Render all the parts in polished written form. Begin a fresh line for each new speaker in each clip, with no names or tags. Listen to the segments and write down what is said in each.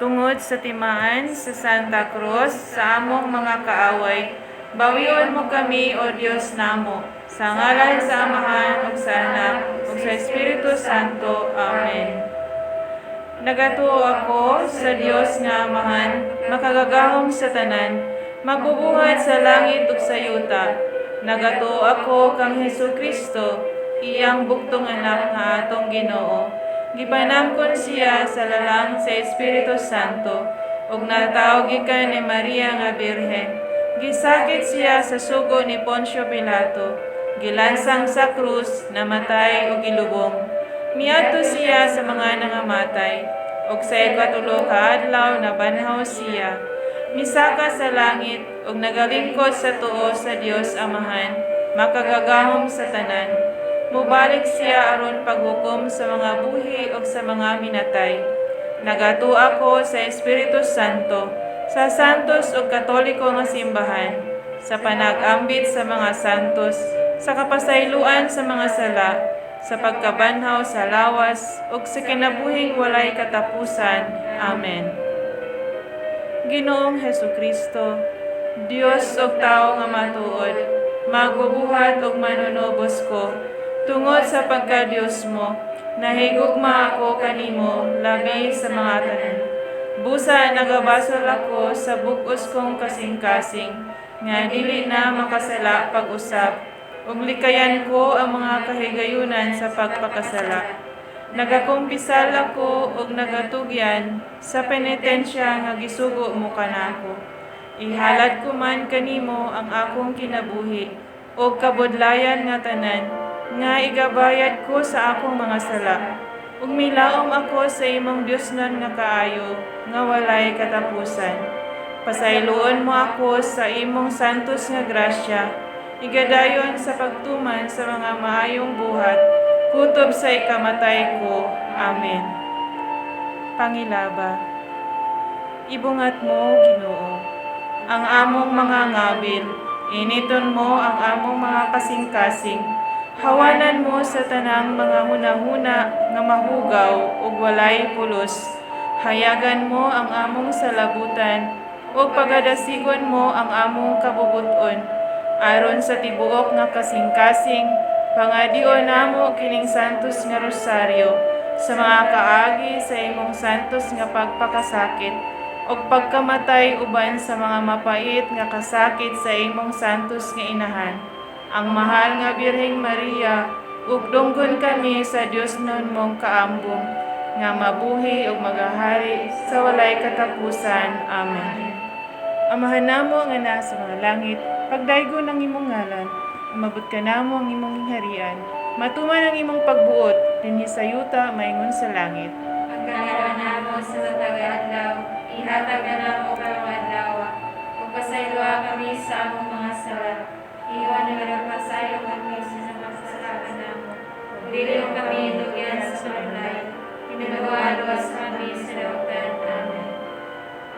tungod sa timaan sa Santa Cruz sa among mga kaaway. Bawion mo kami, O Diyos namo, sa ngalan sa Amahan ug sa Anak ug sa Espiritu Santo. Amen. Nagatuo ako sa Dios nga Amahan, makagagahom sa tanan, magbubuhat sa langit ug sa yuta. Nagatuo ako kang Hesukristo, iyang buktong anak nga atong Ginoo. Gipanamkon siya sa lalang sa Espiritu Santo, ug nataog gikan ni Maria nga Birhen. Gisakit siya sa sugo ni Poncio Pilato, gilansang sa krus, namatay ug gilubong. Miadto siya sa mga nangamatay, ug sa ikatulo ka adlaw nabanhaw siya. Misaka sa langit, ug nagalingkod sa tuo sa Dios Amahan, makagagahom sa tanan. Mubalik siya aron paghukom sa mga buhi ug sa mga minatay. Nagatuo ako sa Espiritu Santo, sa santos ug katoliko nga simbahan, sa panag-ambit sa mga santos, sa kapasayloan sa mga sala, sa pagkabanhaw sa lawas, ug sa kinabuhing walay katapusan. Amen. Ginoong Hesukristo, Dios ug tao nga matuod, magbubuhat ug manunubos ko, tungod sa pagka-Dios mo, nahigugma ako kanimo labi sa mga tanan. Busa nagabasol ako sa bug-os kong kasing-kasing, nga dili na makasala pag-usap, ug likayan ko ang mga kahigayunan sa pagpakasala. Nagakumpisal ako ug nagatugyan sa penitensya nga gisugo mo kanako. Ihalad ko man kanimo ang akong kinabuhi ug kabudlayan nga tanan, nga igabayad ko sa akong mga sala. Ug milaom ako sa imong Diosnon nga kaayo, nga walay katapusan. Pasayloon mo ako sa imong santos nga grasya, igadayon sa pagtuman sa mga maayong buhat, kutob sa ikamatay ko. Amen. Pangilaba. Ibungat mo, Ginoo, ang among mga ngabil, initon mo ang among mga kasing-kasing, hawanan mo sa tanang mga hunahuna nga mahugaw ug walay pulos. Hayagan mo ang among salabutan ug pagadasigon mo ang among kabubuton aron sa tibuok nga kasing-kasing. Pangadion namo kining santos nga rosaryo sa mga kaagi sa imong santos nga pagpakasakit ug pagkamatay uban sa mga mapait nga kasakit sa imong santos nga inahan, ang mahal nga Birheng Maria, ug dunggon kami sa Diosnon mong kaambong, nga mabuhi ug magahari sa walay katapusan. Amen. Amahan namo nga nasa mga langit, pagdaygon ang imong ngalan, umabot ka namo ang imong harian, matuman ang imong pagbuot, dinhi sa yuta maingon sa langit.
Ang kanaran namo sa matag adlaw, ihatag na namo karong adlaw, ug pasayloa kami sa among mga sala. Iwan na nagpasayo kami sa makasalanan namo. Dili mo kami dugyan sa panulay, hinaluwas kami sa dautan. Amen.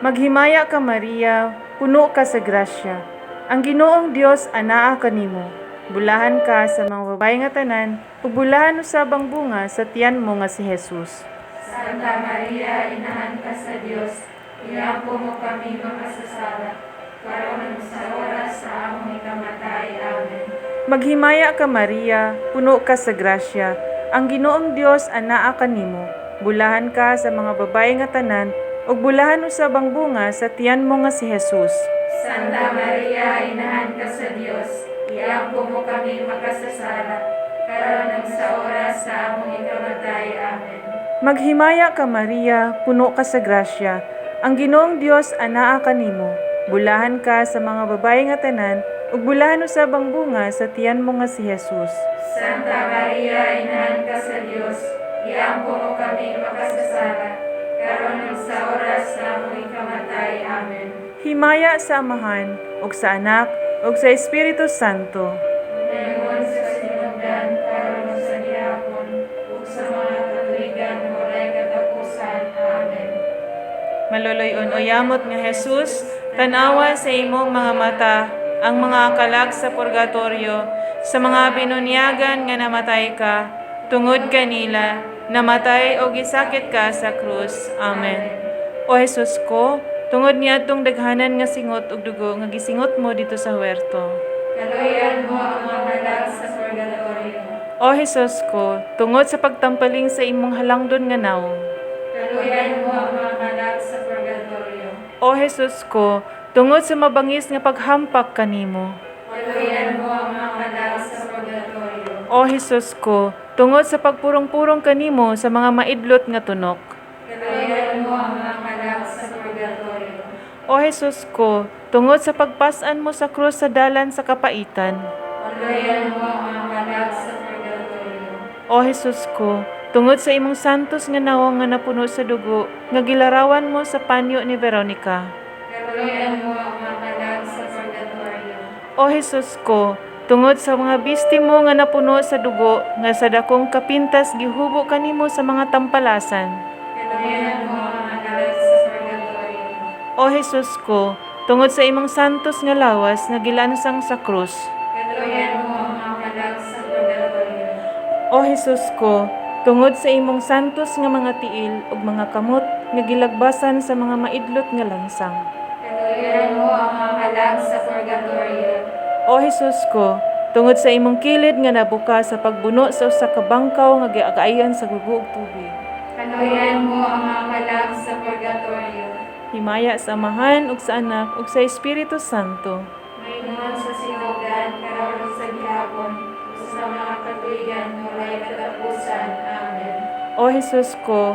Maghimaya ka, Maria, puno ka sa grasya. Ang Ginoong Dios anaa kanimo. Bulahan ka sa mga babae nga tanan, ug bulahan usab ang bunga sa tiyan mo nga si Jesus.
Santa Maria, inahan ka sa Dios, iampo mo kami makasasala, karon sa oras sa among ikamatay. Amen.
Maghimaya ka, Maria, puno ka sa grasya. Ang Ginoong Dios anaa kanimo. Bulahan ka sa mga babae nga tanan, ug bulahan usab ang bunga sa tiyan mo nga si Jesus.
Santa Maria, inahan ka sa Dios, iampo mo kami makasasala, karon sa oras sa among ikamatay. Amen.
Maghimaya ka, Maria, puno ka sa grasya. Ang Ginoong Dios anaa kanimo. Bulahan ka sa mga babae nga tanan, ug bulahan usab ang bunga sa tiyan mo nga si Jesus.
Santa Maria, inahan ka sa Dios, iampo mo kami makasasala, karon sa oras sa among ikamatay. Amen.
Himaya sa Amahan, ug sa Anak, ug sa Espiritu Santo.
Ngayon sa sinugdan, karon sa gihapon, ug sa mga katuigan walay katapusan. Amen.
Maloloy-on o yamot nga Jesus, tanawa sa imong mga mata ang mga kalag sa purgatorio, sa mga binunyagan nga namatay ka, tungod kanila, namatay o gisakit ka sa krus. Amen. O Jesus ko, tungod niadtong daghanan nga singot ug dugo nga gisingot mo dito sa huwerto.
Kaluyan mo ang mga kalag sa purgatorio.
O Jesus ko, tungod sa pagtampaling sa imong halangdon nga nawong.
Kaluyan mo ang mga kalag sa purgatorio.
O Jesus ko, tungod sa mabangis nga paghampak kanimo.
Kaluyan mo ang mga kalag sa purgatorio.
O Jesus ko, tungod sa pagpurong-purong kanimo sa mga maidlot nga tunok.
Kaluyan mo ang mga kalag sa purgatorio.
O Jesus ko, tungod sa pagpasan mo sa krus sa dalan sa kapaitan.
Kaluyan mo ang mga kalag sa purgatorio.
O Jesus ko, tungod sa imong santos nga nawong nga napuno sa dugo, nga gilarawan mo sa panyo ni Veronica.
Kaluyan mo ang mga kalag sa purgatorio.
O Jesus ko, tungod sa mga bisti mo nga napuno sa dugo, nga sa dakong kapintas gihubo kanimo sa mga tampalasan.
Kaluyan mo ang mga kalag sa purgatorio.
O Jesus ko, tungod sa imong santos nga lawas nga gilansang sa krus.
Kaluyan mo ang mga kalag sa purgatorio.
O Jesus ko, tungod sa imong santos nga mga tiil ug mga kamot nga gilagbasan sa mga maidlot nga lansang.
Kaluyan mo ang mga kalag sa purgatorio.
O Jesus ko, tungod sa imong kilid nga nabuka sa pagbuno sa usa ka bangkaw nga giagayan sa gugo ug tubig.
Kaluyan mo ang mga kalag sa purgatorio.
Himaya sa Amahan ug sa Anak ug sa Espiritu Santo.
Mayroon sa sinugdan, karon sa gihapon, sa mga katuigan, walay katapusan. Amen.
O Jesus ko,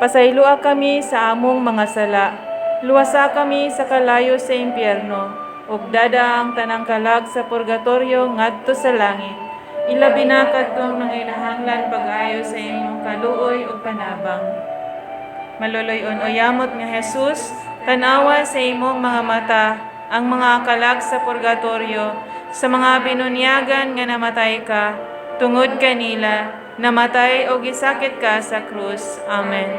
pasayloa kami sa among mga sala. Luwasa kami sa kalayo sa impyerno, ug dada ang tanang kalag sa purgatorio ngadto sa langit. Ilabi na kadtong nanginahanglan pag-ayo sa imong kaluoy ug panabang. Maloloyon o yamot nga Jesus, tanawa sa imong mga mata ang mga kalag sa purgatorio, sa mga binunyagan nga namatay ka, tungod kanila, namatay o gisakit ka sa krus. Amen.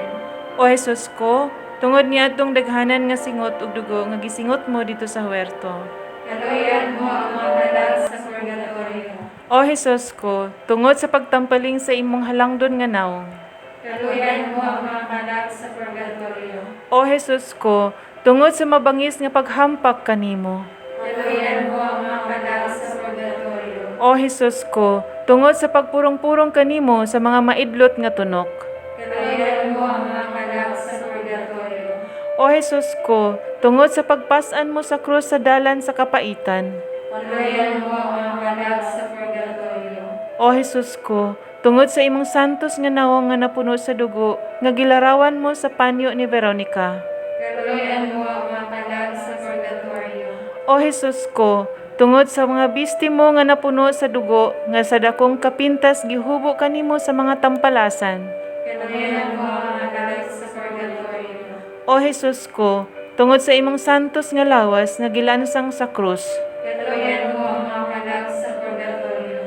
O Jesus ko, tungod niadtong daghanan nga singot ug dugo nga gisingot mo dito sa huwerto.
Kaluyan mo ang mga kalag sa purgatorio.
O Jesus ko, tungod sa pagtampaling sa imong halangdon nga nawong.
Kaluyan mo ang mga kalag sa purgatorio.
O Jesus ko, tungod sa mabangis nga paghampak kanimo.
Kaluyan mo ang mga kalag sa purgatorio.
O Jesus ko, tungod sa pagpurong-purong kanimo sa mga maidlot nga tunok.
Kaluyan mo ang mga kalag sa purgatorio.
O Jesus ko, tungod sa pagpasan mo sa krus sa dalan sa kapaitan.
Kaluyan mo ang mga kalag sa purgatorio.
O Jesus ko, tungod sa imong santos nga nawong nga napuno sa dugo, nga gilarawan mo sa panyo ni Veronica.
Kaluyan mo ang mga kalag sa purgatorio.
O Jesus ko, tungod sa mga bisti mo nga napuno sa dugo, nga sa dakong kapintas gihubo kanimo sa mga tampalasan.
Kaluyan mo ang mga kalag sa purgatorio.
O Jesus ko, tungod sa imong santos nga lawas nga gilansang sa krus.
Kaluyan mo ang mga kalag sa purgatorio.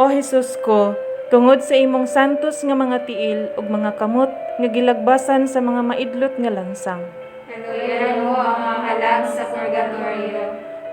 O Jesus ko, tungod sa imong santos nga mga tiil ug mga kamot nga gilagbasan sa mga maidlot nga lansang.
Kaluyan mo ang mga kalag sa purgatorio.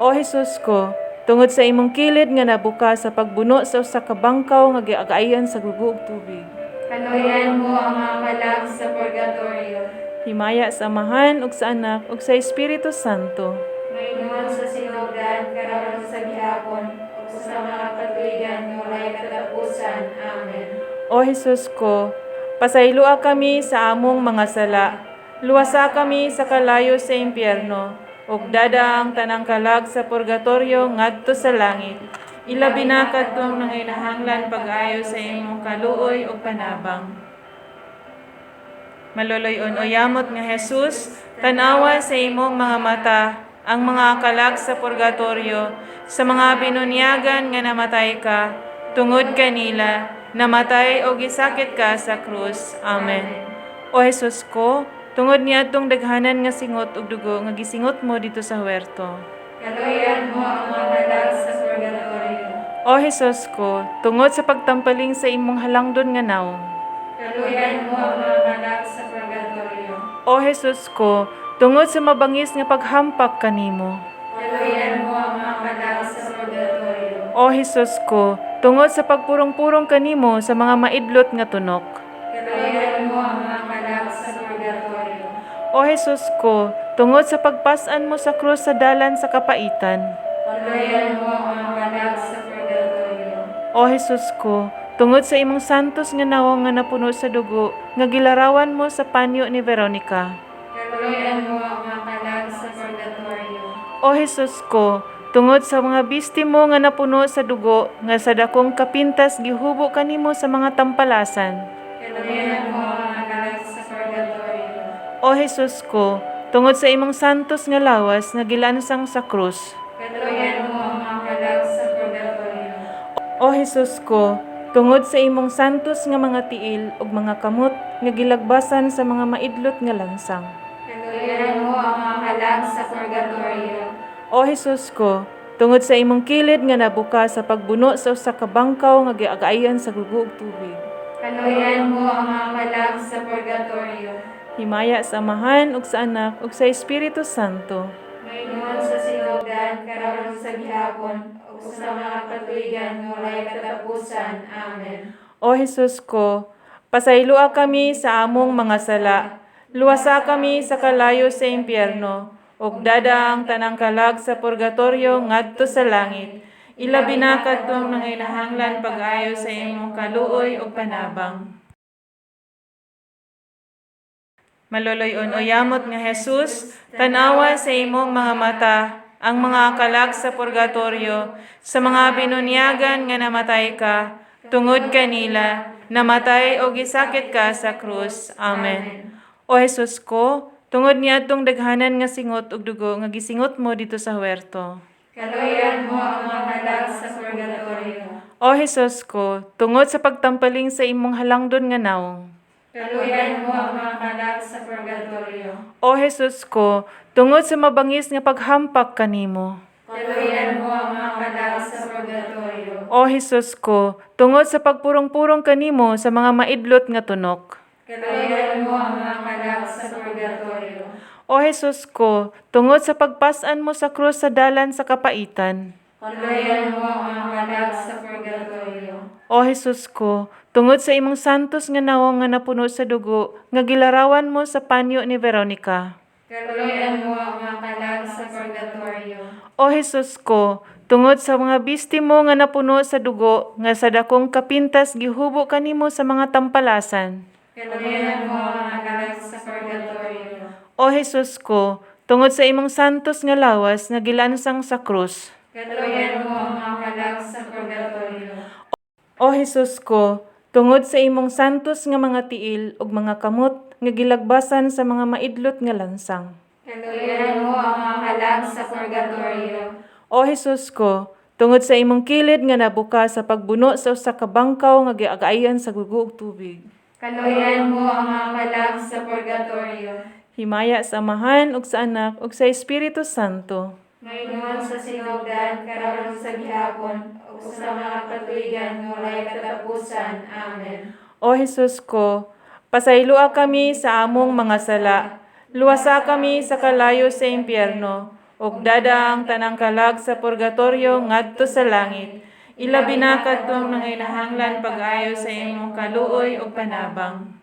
O Jesus ko, tungod sa imong kilid nga nabuka sa pagbuno sa usa ka bangkaw nga giagayan sa gugo ug tubig.
Kaluyan mo ang mga kalag sa purgatorio.
Himaya sa Amahan ug sa Anak ug sa Espiritu Santo.
Mayroon sa sinugdan, karon sa gihapon, ug sa mga katuigan, walay katapusan. Amen.
O Jesus ko, pasayloa kami sa among mga sala. Luwasa kami sa kalayo sa impyerno, ug dada ang tanang kalag sa purgatorio ngadto sa langit. Ilabi na kadtong nanginahanglan pag-ayo sa imong kaluoy ug panabang. Maloloyon o yamot nga Jesus, tanawa sa imong mga mata ang mga kalag sa purgatorio, sa mga binunyagan nga namatay ka, tungod kanila, namatay o gisakit ka sa krus. Amen. O Jesus ko, tungod niadtong daghanan nga singot ug dugo nga gisingot mo dito sa huwerto.
Kaluyan mo ang mga kalag sa purgatorio.
O Jesus ko, tungod sa pagtampaling sa imong halangdon nga nawong.
Kaluyan mo ang mga kalag sa purgatorio.
O Jesus ko, tungod sa mabangis nga paghampak kanimo.
Kaluyan mo ang mga kalag sa purgatorio.
O Jesus ko, tungod sa pagpurong-purong kanimo sa mga maidlot nga tunok.
Kaluyan mo ang mga kalag sa purgatorio.
O O Jesus ko, tungod sa pagpasan mo sa krus sa dalan sa kapaitan.
Paglayan mo ang mga kalag sa purgatorio.
O Jesus ko, tungod sa imong santos nga nawong nga napuno sa dugo, nga gilarawan mo sa panyo ni Veronica.
Paglayan mo ang mga kalag sa purgatorio.
O Jesus ko, tungod sa mga bisti mo nga napuno sa dugo, nga sa dakong kapintas gihubo kanimo sa mga tampalasan.
Paglayan mo ang mga kalag sa purgatorio.
O Jesus ko, tungod sa imong santos nga lawas nga gilansang sa krus.
Paglayan mo ang mga kalag sa purgatorio.
O Jesus ko, tungod sa imong santos nga mga tiil ug mga kamot nga gilagbasan sa mga maidlot nga lansang.
Paglayan mo ang mga kalag sa purgatorio.
O Jesus ko, tungod sa imong kilid nga nabuka sa pagbuno sa usa ka bangkaw nga giagayan sa gugo ug tubig.
Paglayan mo ang mga kalag sa purgatorio.
Himaya sa Amahan ug sa Anak ug sa Espiritu Santo.
Ngayon sa sinugdan, karon sa gihapon, ug sa mga katuigan nga walay katapusan. Amen.
O Jesus ko, pasayloa kami sa among mga sala. Luwasa kami sa kalayo sa impyerno, ug dada ang tanang kalag sa purgatorio ngadto sa langit. Ilabi na kadtong nanginahanglan pag-ayo sa imong kaluoy ug panabang. Maloloy-on o yamot nga Jesus, tanawa sa imong mga mata ang mga kalag sa purgatorio, sa mga binunyagan nga namatay ka, tungod kanila, namatay o gisakit ka sa krus. Amen. O Jesus ko, tungod niadtong daghanan nga singot ug dugo nga gisingot mo dito sa huwerto.
Kaluyan mo ang mga kalag sa purgatorio.
O Jesus ko, tungod sa pagtampaling sa imong halangdon nga nawong.
Kaluyan mo ang mga kalag sa purgatorio.
O Jesus ko, tungod sa mabangis nga paghampak kanimo.
Kaluyan mo ang mga kalag sa purgatorio.
O Jesus ko, tungod sa pagpurong-purong kanimo sa mga maidlot nga tunok.
Kaluyan mo ang mga kalag sa purgatorio.
O Jesus ko, tungod sa pagpasan mo sa krus sa dalan sa kapaitan.
Kaluyan mo ang mga kalag sa purgatorio.
O Jesus ko, tungod sa imong santos nga nawong nga napuno sa dugo, nga gilarawan mo sa panyo ni Veronica.
Kaluyan mo ang mga kalag sa purgatorio.
O Jesus ko, tungod sa mga bisti mo nga napuno sa dugo, nga sa dakong kapintas gihubo kanimo sa mga tampalasan.
Kaluyan mo ang mga kalag sa purgatorio.
O Jesus ko, tungod sa imong santos nga lawas nga gilansang sa krus.
Kaluyan mo ang mga kalag sa purgatorio.
O Jesus ko, tungod sa imong santos nga mga tiil ug mga kamot nga gilagbasan sa mga maidlot nga lansang.
Kaluyan mo ang mga kalag sa purgatorio.
O Jesus ko, tungod sa imong kilid nga nabuka sa pagbuno sa usa ka bangkaw nga giagayan sa gugo ug tubig.
Kaluyan mo ang mga kalag sa purgatorio.
Himaya sa Amahan ug sa Anak ug sa Espiritu Santo.
Ngayon sa sinugdan, karon sa gihapon, ug sa mga katuigan nga walay katapusan. Amen.
O Jesus ko, pasayloa kami sa among mga sala. Luwasa kami sa kalayo sa impyerno, ug dada ang tanang kalag sa purgatorio ngadto sa langit. Ilabi na kadtong nanginahanglan pag-ayo sa imong kaluoy ug panabang.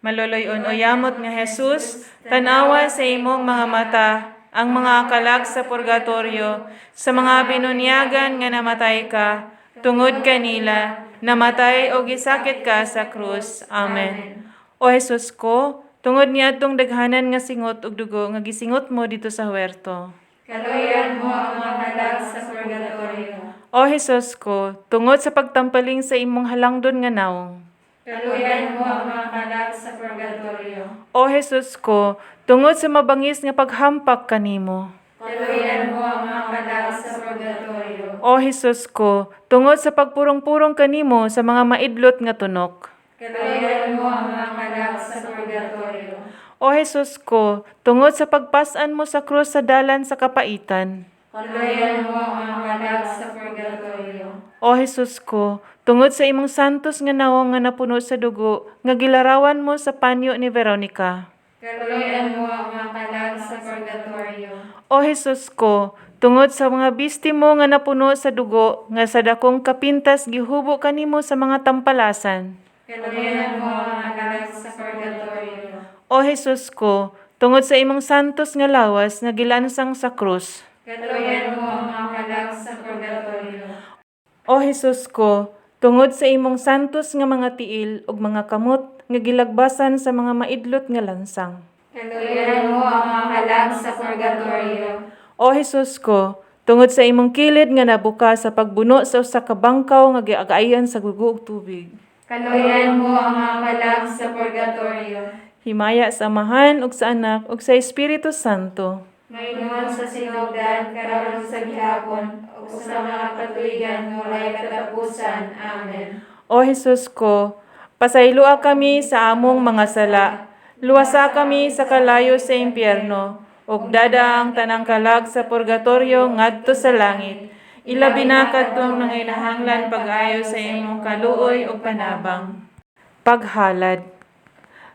Maloloy-on o yamot nga Jesus, tanawa sa imong mga mata ang mga kalag sa purgatorio, sa mga binunyagan nga namatay ka, tungod kanila, namatay o gisakit ka sa krus. Amen. O Jesus ko, tungod niadtong daghanan nga singot ug dugo nga gisingot mo dito sa huwerto.
Kaluyan mo ang mga kalag sa purgatorio.
O Jesus ko, tungod sa pagtampaling sa imong halangdon nga nawong.
Kaluyan mo ang mga kalag sa purgatorio.
O Jesus ko, tungod sa mabangis nga paghampak kanimo.
Kaluyan mo ang mga kalag sa purgatorio.
O Jesus ko, tungod sa pagpurong-purong kanimo sa mga maidlot nga tunok.
Kaluyan mo ang mga kalag sa purgatorio.
O Jesus ko, tungod sa pagpasan mo sa krus sa dalan sa kapaitan.
Kaluyan mo ang mga kalag sa purgatorio.
O Jesus ko, tungod sa imong santos nga nawong nga napuno sa dugo, nga gilarawan mo sa panyo ni Veronica.
Kaluyan mo ang mga kalag sa purgatorio.
O Jesus ko, tungod sa mga bisti mo nga napuno sa dugo, nga sa dakong kapintas gihubo kanimo sa mga tampalasan.
Kaluyan mo ang mga kalag sa purgatorio.
O Jesus ko, tungod sa imong santos nga lawas nga gilansang sa krus.
Kaluyan mo ang mga kalag sa purgatorio.
O Jesus ko, tungod sa imong santos nga mga tiil ug mga kamot nga gilagbasan sa mga maidlot nga lansang.
Kaluyan mo ang mga kalag sa purgatorio.
O Jesus ko, tungod sa imong kilid nga nabuka sa pagbuno sa usa ka bangkaw nga giagayan sa gugo ug tubig.
Kaluyan mo ang mga kalag sa purgatorio.
Himaya sa Amahan ug sa Anak ug sa Espiritu Santo.
Maingon sa sinugdan, karon sa gihapon, ug sa mga katuigan nga walay katapusan. Amen.
O Jesus ko, pasayloa kami sa among mga sala. Luwasa kami sa kalayo sa impyerno, ug dada ang tanang kalag sa purgatorio ngadto sa langit. Ilabi na kadtong nanginahanglan pag-ayo sa imong kaluoy ug panabang. Paghalad.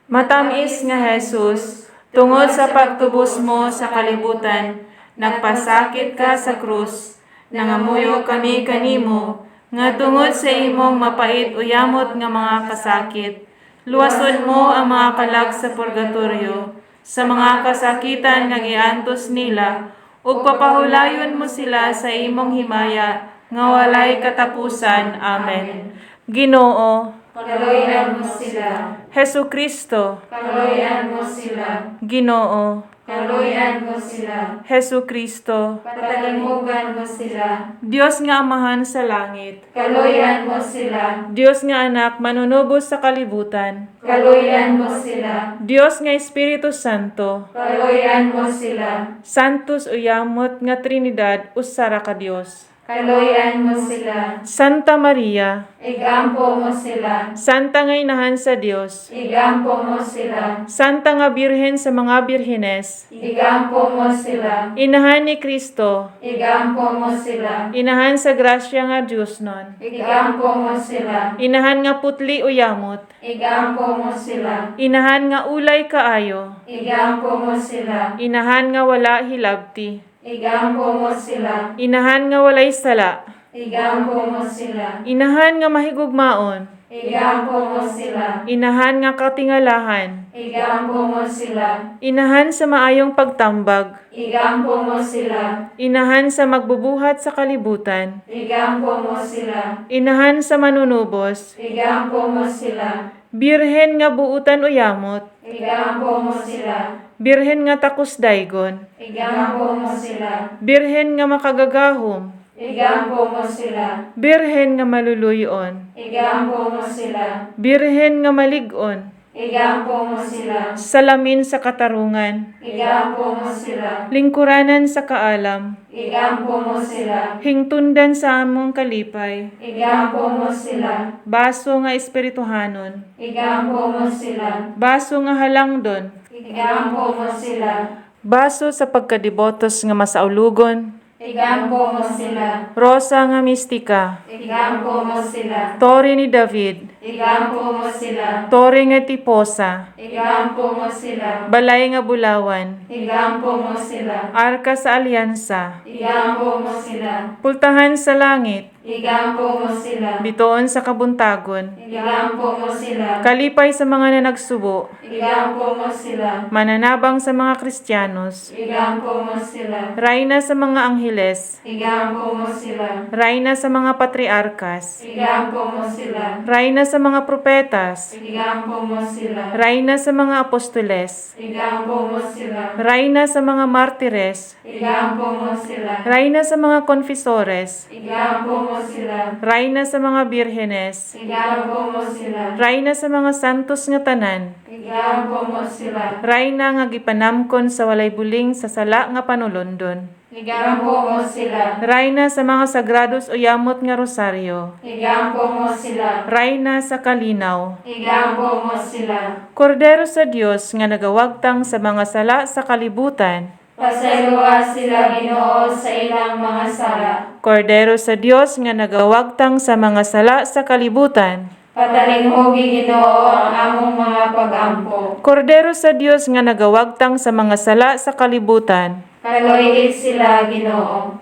Matamis nga Jesus, tungod sa pagtubos mo sa kalibutan, nagpasakit ka sa krus. Nangamuyo kami kanimo, nga tungod sa imong mapait uyamot nga mga kasakit. Luwason mo ang mga kalag sa purgatorio, sa mga kasakitan nga giantos nila, ug papahulayon mo sila sa imong himaya, nga walay katapusan. Amen. Ginoo,
Kaluyan mo sila.
Hesukristo,
Kaluyan mo sila.
Ginoo,
Kaluyan mo sila.
Hesukristo,
Patalimugan mo sila.
Dios nga Amahan sa langit,
Kaluyan mo sila.
Dios nga Anak manunubos sa kalibutan,
Kaluyan mo sila.
Dios nga Espiritu Santo,
Kaluyan mo sila.
Santos uyamot nga Trinidad usara ka Dios.
Kaluyan mo sila.
Santa Maria,
Igampo mo sila.
Santa nga Inahan sa Dios,
Igampo mo sila.
Santa nga Birhen sa mga birhenes,
Igampo mo sila.
Inahan ni Kristo,
Igampo mo sila.
Inahan sa grasya nga Dios non,
Igampo mo sila.
Inahan nga putli uyamot,
Igampo mo sila.
Inahan nga ulay kaayo,
Igampo mo sila.
Inahan nga wala hilabti,
Igampo mo sila.
Inahan nga walay sala,
Igampo mo sila.
Inahan nga mahigugmaon,
Igampo mo sila.
Inahan nga katingalahan,
Igampo mo sila.
Inahan sa maayong pagtambag,
Igampo mo sila.
Inahan sa magbubuhat sa kalibutan,
Igampo mo sila.
Inahan sa manunubos,
Igampo mo sila.
Birhen nga buutan uyamot,
Igampo mo sila.
Birhen nga takus daygon,
Igampo mo sila.
Birhen nga makagagahom,
Igampo mo sila.
Birhen nga maluluyon,
Igampo mo sila.
Birhen nga malig-on,
Igampo mo sila.
salamin sa katarungan,
Igampo mo sila.
lingkuranan sa kaalam,
Igampo mo sila.
hingtundan sa among kalipay,
Igampo mo sila.
baso nga espirituhanon,
Igampo mo sila.
baso nga halangdon,
Igampo mo sila.
baso sa pagkadibotos nga masaulugon,
Igampo mo sila.
rosa nga mistika,
Igampo mo sila.
tore ni David,
Igampo mo sila.
tore nga tiposa,
Igampo mo sila.
balay nga bulawan,
Igampo mo sila.
arka sa alyansa,
Igampo mo sila.
pultahan sa langit,
Igampo mo sila.
bitoon sa kabuntagon,
Igampo mo sila.
kalipay sa mga nanagsubo,
Igampo mo sila.
mananabang sa mga Kristiyanos,
Igampo mo sila.
rayna sa mga angheles,
Igampo mo sila.
rayna sa mga patriarkas,
Igampo mo sila.
rayna sa mga propetas,
Igampo mo sila.
rayna sa mga apostoles,
Igampo mo sila.
rayna sa mga martires,
Igampo mo sila.
rayna sa mga konfesores,
Igampo mo sila.
rayna sa mga birhenes,
Igampo mo sila.
rayna sa mga santos nga tanan,
Igampo mo sila.
rayna nga gipanamkon sa walay buling sa sala nga panulondon,
Igampo mo sila.
rayna sa mga sagrados o yamot nga rosaryo,
Igampo mo sila.
rayna sa kalinaw,
Igampo mo sila.
kordero sa Dios nga nagawagtang sa mga sala sa kalibutan,
Pasayloa sila Ginoo sa ilang mga sala.
kordero sa Dios nga nagawagtang sa mga sala sa kalibutan,
Patalinghogi Ginoo ang among mga pag-ampo.
kordero sa Dios nga nagawagtang sa mga sala sa kalibutan,
Kaloy sila Ginoo.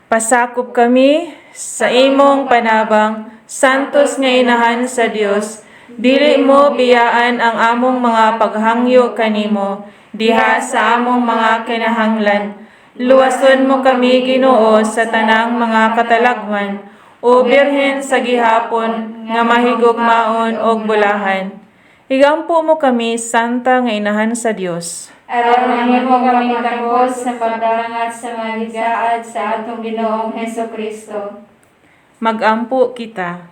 pasakop kami sa imong panabang santos nga inahan sa Dios, dili mo biyaan ang among mga paghangyo kanimo, diha sa among mga kinahanglan. Luwason mo kami, Ginoo, sa tanang mga katalagman, o Birhen sa gihapon nga mahigugmaon og bulahan. Higampo mo kami, Santa nga inahan sa Dios.
Aron mahimo kami takos sa pagdangat sa mga gisaad sa atong Ginoong Hesukristo.
Magampo kita.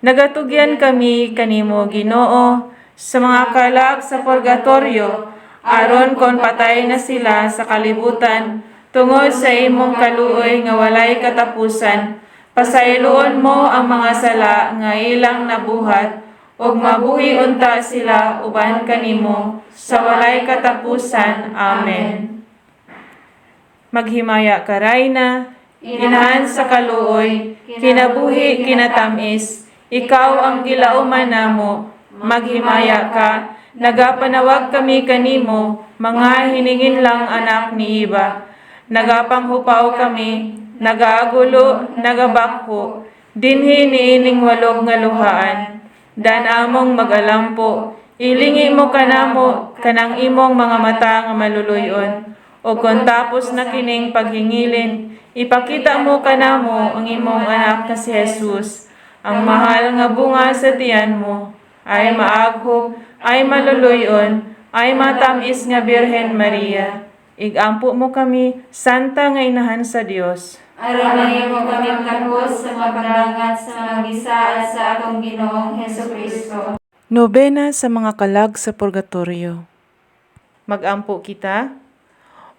Nagatugyan kami kanimo, Ginoo, sa mga kalag sa purgatorio, aron kon patay na sila sa kalibutan, tungod sa imong kaluoy nga walay katapusan. Pasayloon mo ang mga sala nga ilang nabuhat, ug mabuhi unta sila uban kanimo sa walay katapusan. Amen. Maghimaya ka, Rayna, inahan sa kaluoy, kinabuhi kinatamis, ikaw ang gilauman namo. Maghimaya ka, nagapanawag kami kanimo, mga hiningin lang anak ni Iba. Nagapanghupaw kami, nagaagulo, nagabakho, dinhi niining walog nga luhaan. Dan among magalampo, ilingi mo kanamo kanang imong mga mata nga maluluyon. O kung tapos na kining paghingilin, ipakita mo kanamo ang imong anak na si Jesus. Ang mahal nga bunga sa tiyan mo, ay maaghop, ay maluluyon, ay matamis nga Birhen Maria. Igampo mo kami, Santa nga inahan sa Dios.
Aron mahimo kami takos sa pagdangat sa mga gisaad sa atong Ginoong Hesukristo.
Nobena sa mga kalag sa purgatorio. Magampo kita.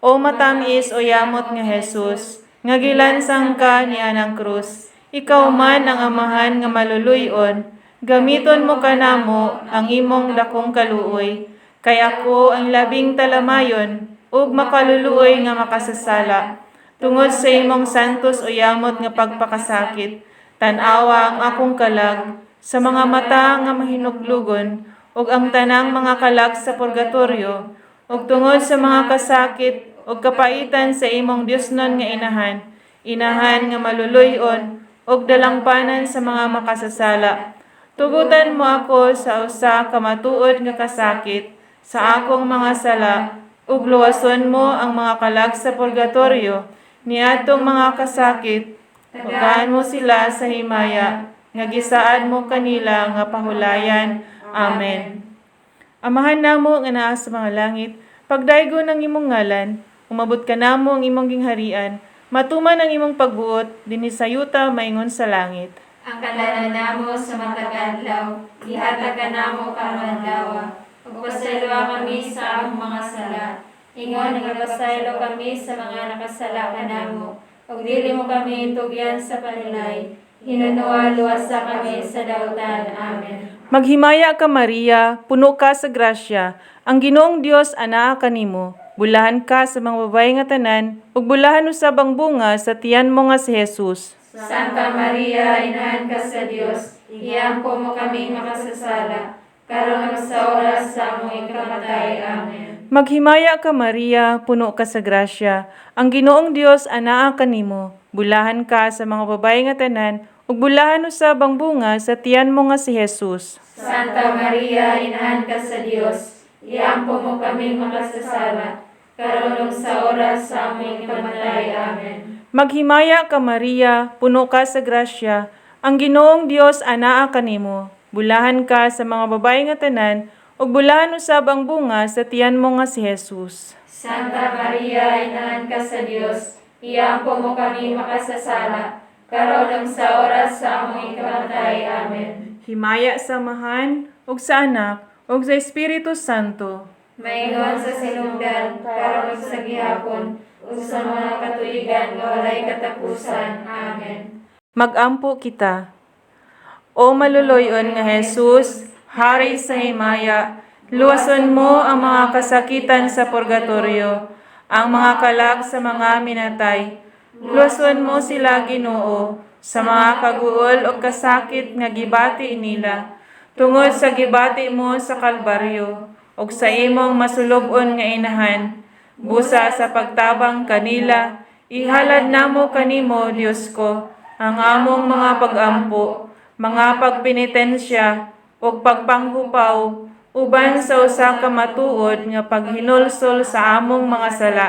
O matamis o yamot nga Jesus, nga gilansang ka ni anang krus, ikaw man ang amahan nga maluluyon, gamiton mo kanamo ang imong dakong kaluoy, kay ako ang labing talamayon, ug makaluluoy nga makasasala. Tungod sa imong santos o yamot nga pagpakasakit, tanawa ang akong kalag, sa mga mata nga mahinuglugon, ug ang tanang mga kalag sa purgatorio, ug tungod sa mga kasakit, ug kapaitan sa imong Diosnon nga inahan nga maluluyon, ug dalangpanan sa mga makasasala. Tugutan mo ako sa usa ka matuod nga kasakit, sa akong mga sala, ug luwason mo ang mga kalag sa purgatorio, niadtong mga kasakit, ugaan mo sila sa himaya, nga gisaad mo kanila nga pahulayan. Amen. Amahan namo nga naa sa mga langit, pagdaygo ng imong ngalan, umabot ka namo ang imong gingharian, matuman ang imong pagbuot, dinhi sa yuta maingon sa langit.
Ang kalanan namo sa matag adlaw, ihatag ka namo karon adlaw, ug pasayloa kami sa among mga sala. Ingon nagapasaylo kami sa mga nakasala kanamo, ug dili mo kami itugyan sa panulay. Hinunuwa luwasa kami sa dautan. Amen.
Maghimaya ka, Maria, puno ka sa grasya, ang Ginoong Dios anaa kanimo. Bulahan ka sa mga babae nga tanan, ug bulahan usab ang bunga sa tiyan mo nga si Jesus.
Santa Maria, inahan ka sa Dios, iampo mo kami makasasala, karon ug sa oras sa among ikamatay. Amen.
Maghimaya ka, Maria, puno ka sa grasya, ang Ginoong Dios anaa kanimo. Bulahan ka sa mga babae nga tanan, ug bulahan usab ang bunga sa tiyan mo nga si Jesus.
Santa Maria, inahan ka sa Dios, iampo mo kami makasasala, karon ug sa oras sa among ikamatay. Amen.
Maghimaya ka, Maria, puno ka sa grasya, ang Ginoong Dios anaa kanimo. Bulahan ka sa mga babae nga tanan, ug bulahan usab ang bunga sa tiyan mo nga si Jesus.
Santa Maria, inahan ka sa Dios, iampo mo kami makasasala, karon ug sa oras sa among ikamatay. Amen.
Himaya sa Amahan, ug sa Anak, ug sa Espiritu Santo.
Maingon sa sinugdan, karon ug sa gihapon, ug sa mga katuigan nga walay katapusan. Amen.
Magampo kita. O maluluyon nga Jesus, Hari sa himaya, luwason mo ang mga kasakitan sa purgatorio, ang mga kalag sa mga minatay. Luwason mo sila, Ginoo, sa mga kaguol o kasakit nga gibati nila, tungod sa gibati mo sa Kalbaryo, o sa imong masulobon nga inahan, busa sa pagtabang kanila, ihalad namo kanimo, Dios ko, ang among mga pag-ampo, mga pagpenitensya ug pagpanghupaw uban sa usa ka matuod nga paghinulsol sa among mga sala.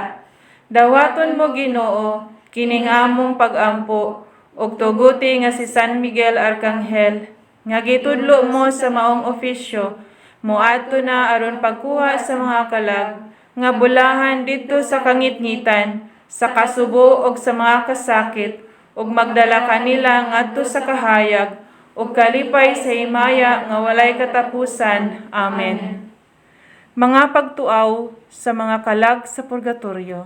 Dawaton mo Ginoo kining among pag-ampo ug tuguti nga si San Miguel Arcangel nga gitudlo mo sa maong ofisyo moadto na aron pagkuha sa mga kalag nga bulahan didto sa kangitngitan sa kasubo ug sa mga kasakit ug magdala kanila ngadto sa kahayag ug kalipay sa himaya nga walay katapusan. Amen. Mga pagtuaw sa mga kalag sa purgatorio.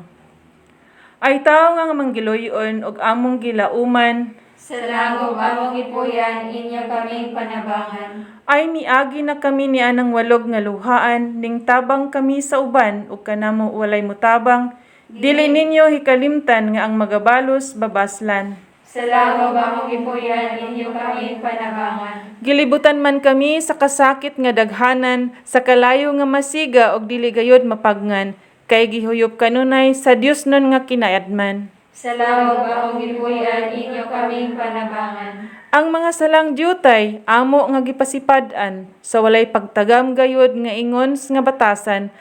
Ay tao nga manggiloyon og among gilauman,
Sa langog among ipuyan, inyo kaming panabangan.
ay miagi na kami ni anang walog nga luhaan, ning tabang kami sa uban ug kanamo walay mutabang, dili ninyo hikalimtan nga ang magabalos babaslan.
Sa langog among ipuyan, inyo kaming panabangan.
Gilibutan man kami sa kasakit nga daghanan, sa kalayo nga masiga og dili gayud mapagngan, kay gihuyop kanunay sa Dios nun nga kinayadman.
Sa langog among ipuyan, inyo kaming panabangan.
Ang mga salang diutay amo nga gipasipad-an sa walay pagtagam gayud nga ingon nga batasan,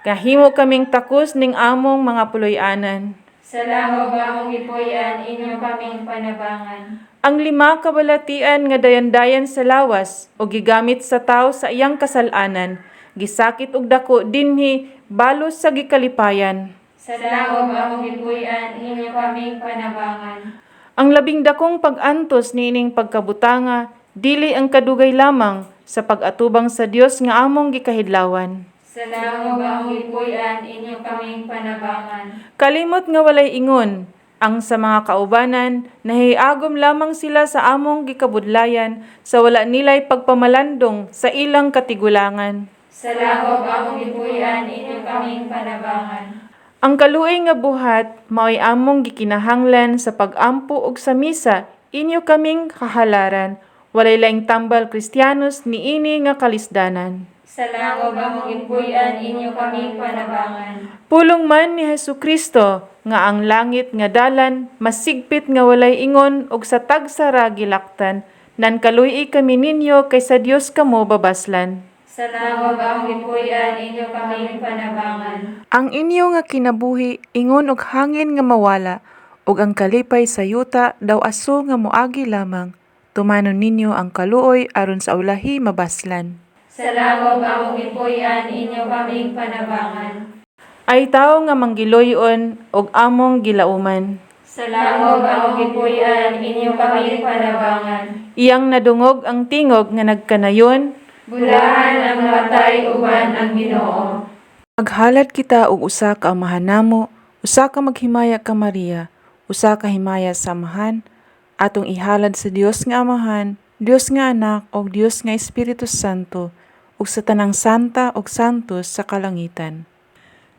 kahimo kaming takos ning among mga puloy-anan.
Sa langog among ipuyan, inyo kaming panabangan.
Ang 5 kabalatian nga dayan-dayan sa lawas o gigamit sa tao sa iyang kasalanan, gisakit og dako dinhi balos sa gikalipayan.
Sa langog among ipuyan, inyo kaming panabangan.
Ang labing dakong pag-antos niining pagkabutanga, dili ang kadugay lamang sa pag-atubang sa Dios nga among gikahidlawan.
Sa langog among ipuyan, inyo kaming panabangan.
Kalimot nga walay ingon, ang sa mga kaubanan, nahiagom lamang sila sa among gikabudlayan sa wala nilay pagpamalandong sa ilang katigulangan.
Sa langog among ipuyan, inyo kaming panabangan.
Ang kaluoy nga buhat, mao'y among gikinahanglan sa pag-ampo ug sa misa, inyo kaming kahalaran, walay laing tambal Kristiyanos niini nga kalisdanan.
Sa langog among ipuyan, inyo kaming panabangan.
Pulong man ni Hesukristo nga ang langit nga dalan masigpit nga walay ingon ug sa tagsara gilaktan nan kaluy kami ninyo kay sa Dios kamo babaslan.
Sa langog among ipuyan, inyo kaming panabangan.
Ang inyo nga kinabuhi ingon og hangin nga mawala ug ang kalipay sa yuta daw aso nga moagi lamang. Tumanon ninyo ang kaluoy aron sa ulahi mabaslan.
Sa langog among ipuyan, inyo kaming panabangan.
Ay tao nga manggiloyon og among gilauman.
Sa langog among ipuyan, inyo kaming panabangan.
Iyang nadungog ang tingog nga nagkanayon,
Bulahan ang matay uban ang Ginoo.
maghalad kita og usa ka amahan namo, usa ka maghimaya ka Maria, usa ka himaya sa amahan, atong ihalad sa Dios nga Amahan, Dios nga Anak ug Dios nga Espiritu Santo, ug sa tanang santa ug santos sa kalangitan.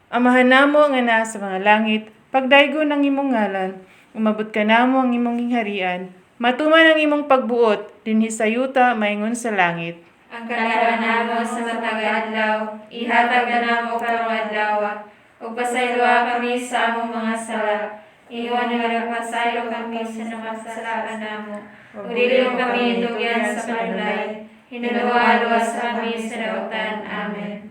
Amahan namo nga naa sa mga langit, pagdaygon ang imong ngalan, umabot ka namo ang imong gingharian, matuman ang imong pagbuot dinhi sa yuta maingon sa langit.
Ang kanalaan namo sa matag adlaw, ihatag namo karong adlaw, ug pasayloa kami sa among mga sala. Iwan nga nagpasaylo kami sa nakasalaan namo. Ug dili kami tugyan sa panulay. Hinaluwa-luwas kami sa dautan. Amen.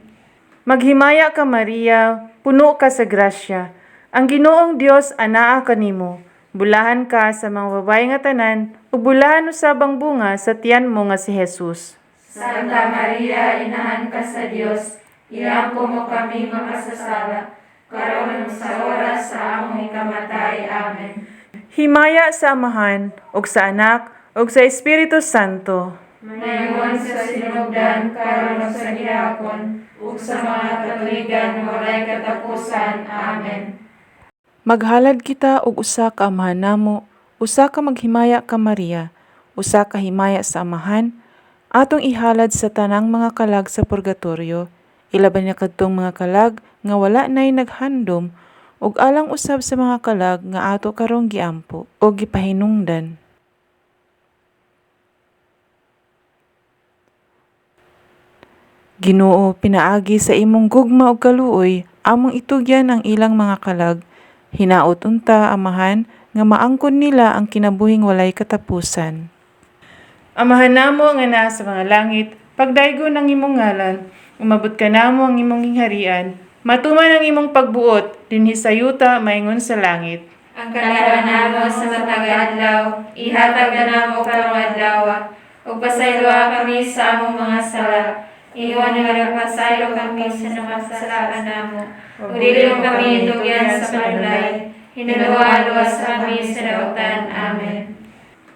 Maghimaya ka Maria, puno ka sa grasya. Ang Ginoong Dios anaa kanimo. Bulahan ka sa mga babae nga tanan, ug bulahan usabang bunga sa tiyan mo nga si Jesus.
Santa Maria, inahan ka sa Dios, iampo mo kami makasasala, karon sa oras sa among ikamatay. Amen.
Himaya sa Amahan, ug sa Anak, ug sa Espiritu Santo.
Mayroon sa sinugdan, karon sa gihapon, ug sa mga katuigan, walay katapusan. Amen.
Maghalad kita og usa ka amahan namo, usa ka maghimaya ka Maria, usa ka himaya sa Amahan, atong ihalad sa tanang mga kalag sa purgatorio, ilaban niya kadtong mga kalag nga wala nay naghandom, ug alang usab sa mga kalag nga ato karong giampo o gipahinungdan. Ginoo, pinaagi sa imong gugma ug kaluoy, among itugyan ang ilang mga kalag, hinaot unta Amahan nga maangkon nila ang kinabuhing walay katapusan. Amahan namo nga naa sa mga langit, pagdaygo ng imong ngalan, umabot ka namo ang imong gingharian, matuman ang imong pagbuot, dinhi sa yuta maingon sa langit.
Ang kalinawan namo sa matag adlaw, ihatag ka namo karong adlaw, ug pasayloa kami sa among mga sala. Iwan nga pasaylo kami sa nakasalaan namo. Ug dili mo kami tugyan sa panulay. Hinaluwa-luwas kami sa dautan. Amen.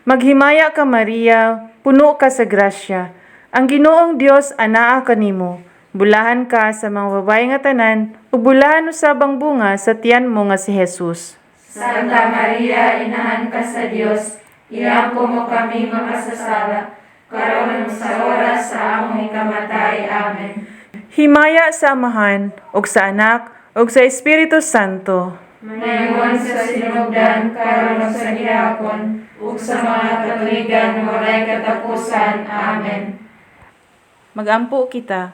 Maghimaya ka Maria, puno ka sa grasya. Ang Ginoong Dios anaa kanimo. Bulahan ka sa mga babae nga tanan, ug bulahan usab ang bunga sa tiyan mo nga si Jesus.
Santa Maria, inahan ka sa Dios, iampo mo kami makasasala, karon sa oras sa among ikamatay. Amen.
Himaya sa Amahan, ug sa Anak, ug sa Espiritu Santo.
Mayroon sa sinugdan, karon ug sa gihapon, ug sa mga katuigan walay katapusan. Amen.
Magampo kita.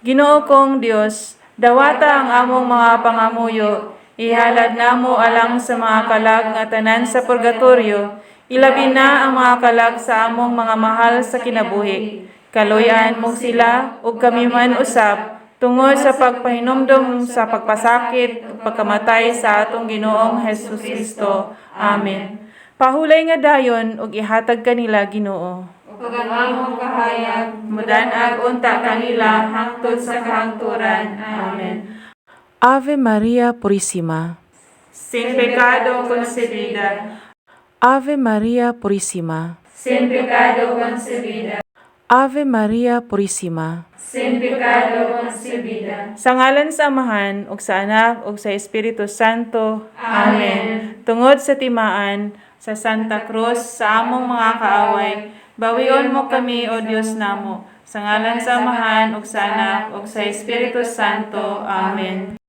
Ginoo kong Dios, dawata ang among mga pangamuyo, ihalad namo alang sa mga kalag nga tanan sa purgatorio, ilabi na ang mga kalag sa among mga mahal sa kinabuhi. Kaluyan mo sila, ug kami man usab, tungod sa pagpahinumdum sa pagpasakit ug pagkamatay sa atong Ginoong Hesus Kristo. Amen. Pahulay nga dayon ug ihatag kanila Ginoo.
Ug ang among kahayag,
Mudan-ag unta kanila hangtod sa kahangturan. Amen. Ave Maria Purísima. Sin pecado concebida. Ave Maria Purísima.
sin pecado concebida,
Ave Maria Purísima.
sin pecado concebida.
Sa ngalan sa Amahan, ug sa Anak, ug sa Espiritu Santo.
Amen.
Tungod sa timaan, sa Santa Cruz, sa among mga kaaway, bawion mo kami, O Dios namo. Sa ngalan sa Amahan, ug sa Anak, ug sa Espiritu Santo. Amen.